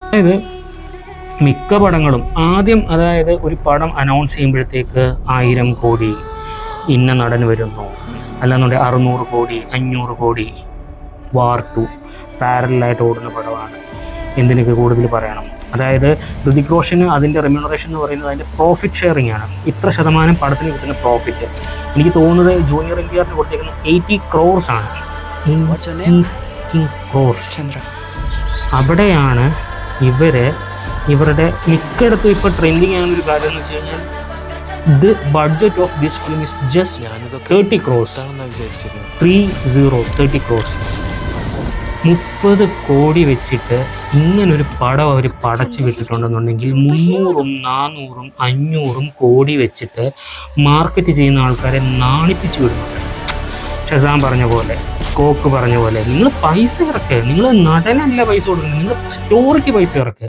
അതായത് മിക്ക പടങ്ങളും ആദ്യം, അതായത് ഒരു പടം അനൗൺസ് ചെയ്യുമ്പോഴത്തേക്ക് 1000 കോടി ഇന്ന നടൻ വരുന്നു, അല്ലാന്നുണ്ടെങ്കിൽ 600 കോടി 500 കോടി. വാർ 2 പാരലായിട്ട് ഓടുന്ന പടമാണ്. എന്തിനൊക്കെ കൂടുതൽ പറയണം. അതായത് ഋതിക് റോഷന് അതിൻ്റെ റെമ്യൂണറേഷൻ എന്ന് പറയുന്നത് അതിൻ്റെ പ്രോഫിറ്റ് ഷെയറിംഗ് ആണ്. ഇത്ര ശതമാനം പടത്തിന് കിട്ടുന്ന പ്രോഫിറ്റ്. എനിക്ക് തോന്നുന്നത് ജൂനിയർ NTR കൊടുത്തേക്കുന്ന 80 crores ആണ്. 80 crores. അവിടെയാണ് ഇവരുടെ മിക്കയിടത്തും ഇപ്പോൾ ട്രെൻഡിങ് ആകുന്നൊരു കാര്യം എന്ന് വെച്ച് കഴിഞ്ഞാൽ the budget of this film is just 30 crores. 30 crores. 30 കോടി വെച്ചിട്ട് ഇങ്ങനൊരു പടം അവർ പടച്ചു വിട്ടിട്ടുണ്ടെന്നുണ്ടെങ്കിൽ 300-ഉം 400-ഉം 500-ഉം കോടി വെച്ചിട്ട് മാർക്കറ്റ് ചെയ്യുന്ന ആൾക്കാരെ നാണിപ്പിച്ചു വിടുന്നുണ്ട്. ഷസാം പറഞ്ഞ പോലെ, കോക്ക് പറഞ്ഞ പോലെ, നിങ്ങൾ പൈസ ഇറക്കുക. നിങ്ങൾ നടനല്ല പൈസ കൊടുക്കുന്നത്, നിങ്ങൾ സ്റ്റോറിക്ക് പൈസ ഇറക്കുക.